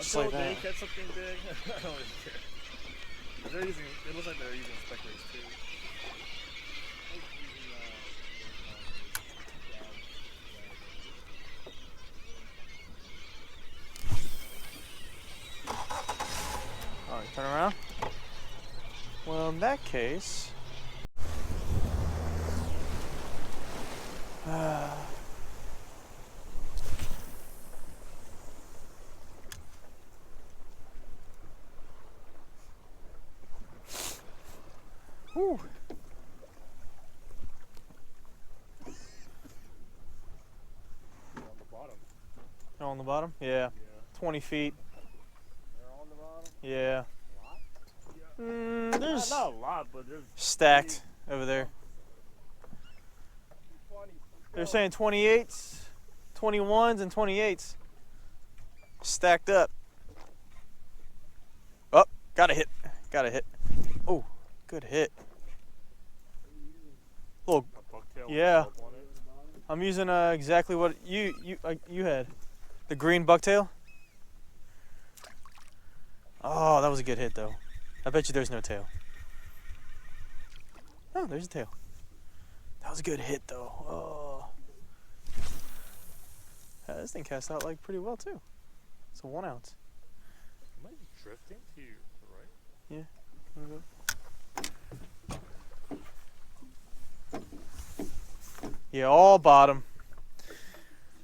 just like that. They catch something big, I don't really care. They're using, it looks like they're using speculators too. Alright, turn around. Well, in that case... Whew. On the bottom. They're on the bottom? Yeah. 20 feet. They're on the bottom? Yeah. A lot? There's not a lot, but there's stacked over there. They're saying 28s, 21s, and 28s. Stacked up. Oh, got a hit. Got a hit. Oh, good hit. Little, yeah. I'm using exactly what you had. The green bucktail. Oh, that was a good hit though. I bet you there's no tail. Oh, there's a tail. That was a good hit though. Oh. Yeah, this thing casts out like pretty well too. It's a 1 ounce. Am I drifting to the right? Yeah. Yeah, all bottom.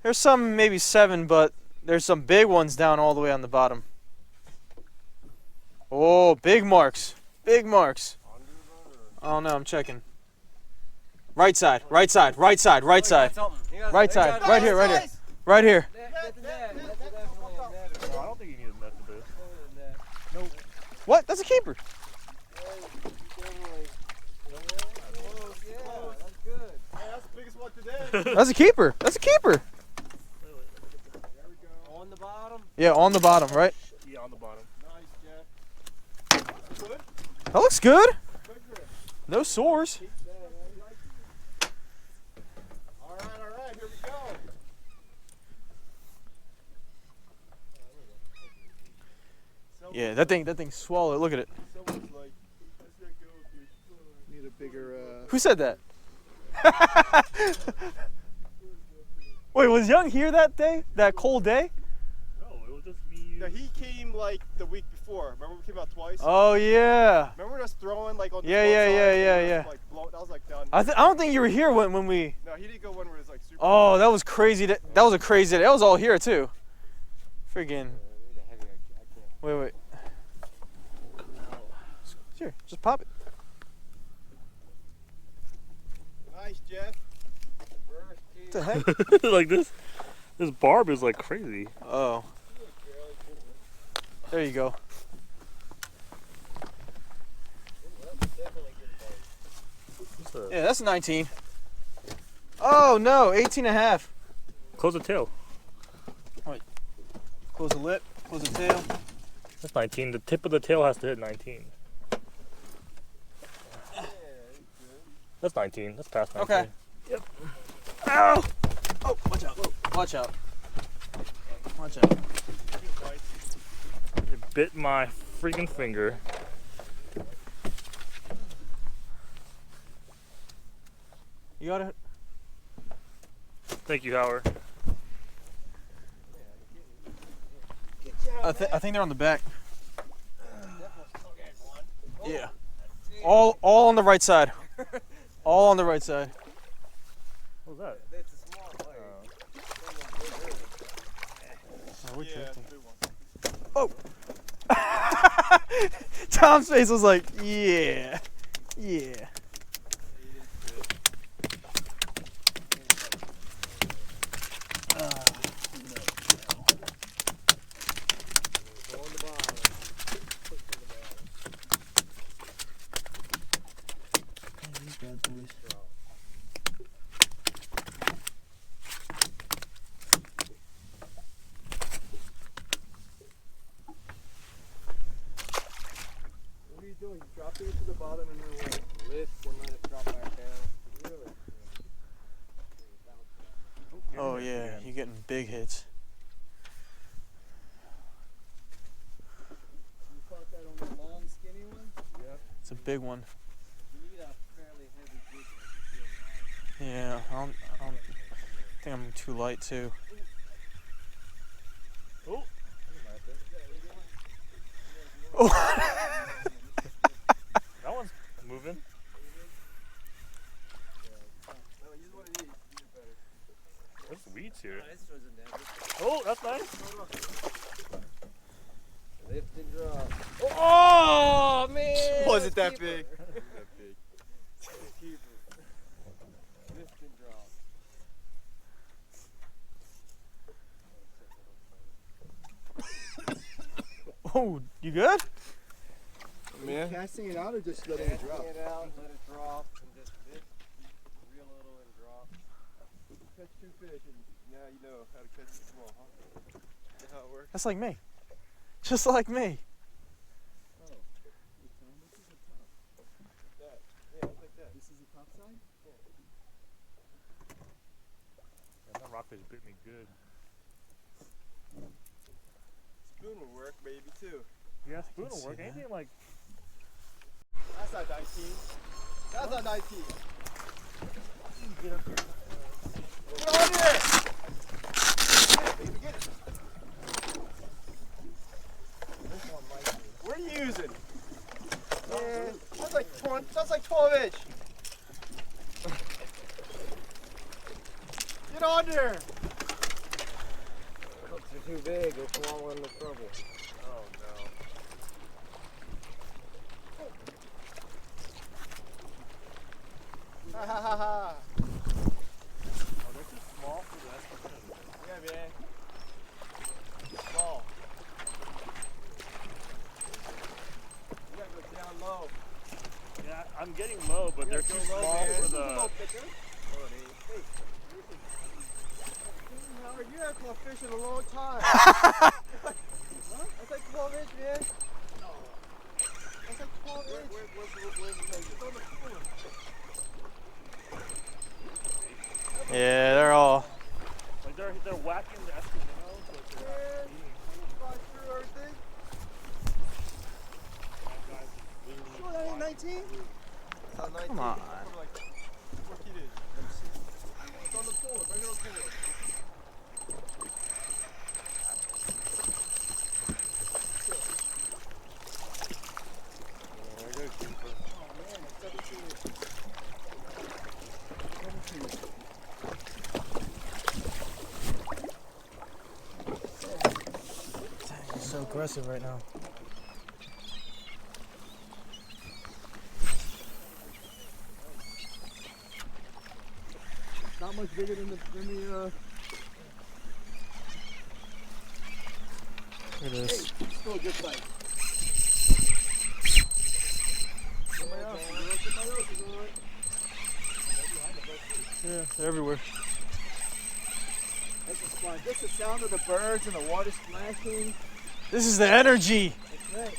There's some maybe 7, but there's some big ones down all the way on the bottom. Oh, big marks. Big marks. I don't know, I'm checking. Right side, right side, right side, right side. Right side, right here, right here. Right here. No, I don't think you need a net for this. Nope. What? That's a keeper. That's a keeper. That's a keeper. On the bottom? Yeah, on the bottom, right? Yeah, on the bottom. Nice, Jeff. Good? That looks good. No sores. All right, here we go. Yeah, that thing's swallowed. Look at it. Someone's like, let's let go of your need a bigger, Who said that? Wait, was Young here that day? That cold day? No, it was just me. No, he came like the week before. Remember we came out twice? Oh yeah. Remember us throwing like on the Yeah, front yeah, side, yeah, and yeah, it was, yeah. Like, that was like done. I don't think you were here when we. No, he didn't go when it was like super. Oh, that was crazy. That was a crazy day. That was all here too. Friggin'. Wait. Sure, just pop it. Nice, Jeff. What the heck? Like this barb is like crazy. Oh. There you go. Yeah, that's 19. Oh no, 18 and a half. Close the tail. Close the lip, close the tail. That's 19. The tip of the tail has to hit 19. That's 19. That's past 19. Okay. Yep. Ow! Oh, watch out. Watch out. Watch out. It bit my freaking finger. You got it? Thank you, Howard. I think they're on the back. Yeah. All on the right side. All on the right side. What was that? It's a small blade. Oh, we're drifting. Big one. Oh! Tom's face was like, yeah. Yeah. What are you doing? You dropping it to the bottom and then we'll lift and let it drop back down. Really? Oh yeah, you're getting big hits. big one. You need a fairly heavy jig. Yeah, I think I'm too light too. Oh. Oh. That one's moving. No, use one of these. These are better. There's weeds here. This wasn't that Oh, that's nice. Lift and drop. Oh man! Wasn't that Keeper. big? Keeper. Lift and drop. Oh, you good? Man. Casting it out or just letting it drop? Casting it out, let it drop, and just lift, reel a little and drop. Catch two fish, and now you know how to catch them small, huh? Is that how it works? That's like me. Just like me. Oh. This is a top. That. Yeah, it's like that. This is the top side? Yeah, that rockfish bit me good. Spoon will work, maybe too. Yeah, spoon will see work. that. Anything like. That's not 19. That's not 19. Get on here! Get it. What are you using? Yeah, that's like 12 inch. Get on there! Hooks are too big, they'll fall into trouble. Oh no. Ha ha ha ha! Oh, they're too small for the rest of them. Yeah, man. Small. You gotta go down low. Yeah, I'm getting low, but they're too small for the. Oh, they ain't. Hey, Howard, you haven't caught fish in a long time. Huh? That's like 12 inch, man. No. That's like 12 inch. Where's the it's on the floor. Yeah, they're all. Like they're whacking the Escamillo, but they're not Man, eating. fly through everything. Sure, that ain't 19? It's not 19. Come on. It's like 14 inch. Let me see. It's on the floor, right here on the floor. There you go, keeper. Oh man, it's 17 inches. 17. Dang, he's so aggressive right now. Not much bigger than the Look at this. still a good size. Somebody else is on it. Yeah, they're everywhere. That's a spot. Just the sound of the birds and the water splashing. This is the energy. That's right.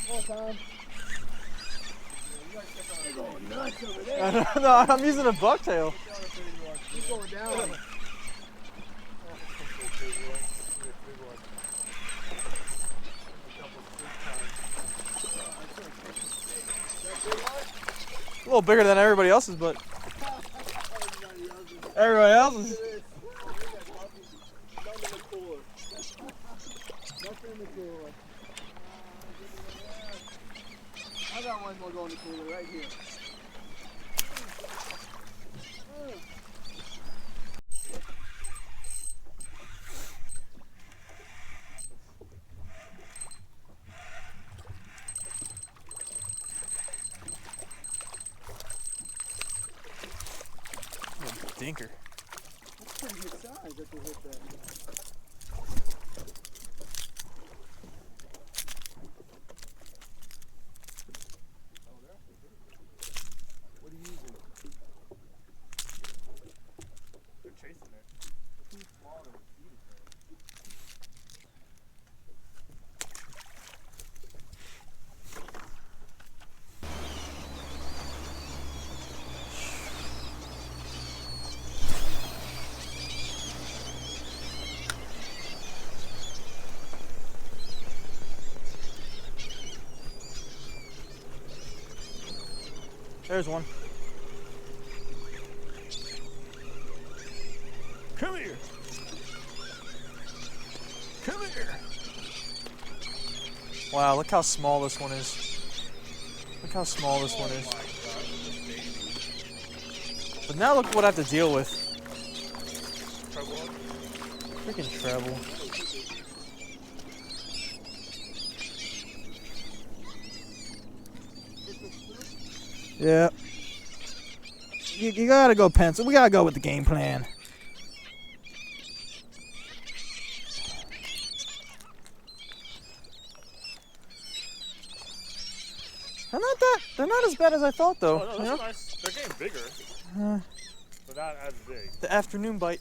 Come on, Tom. You're going nuts over there. No, I'm using a bucktail. He's going down. A little bigger than everybody else's, but everybody else's. I got one more going to the cooler right here. Dinker. That's pretty good size if we hit that. What are you using? They're chasing it. Too small to eat it, man. There's one. Come here. Come here. Wow, look how small this one is. Look how small this one is. But now look what I have to deal with. Freaking treble. Yeah. You gotta go pencil. We gotta go with the game plan. They're not as bad as I thought though. Oh, no, you know? nice. They're getting bigger. But not as big. The afternoon bite.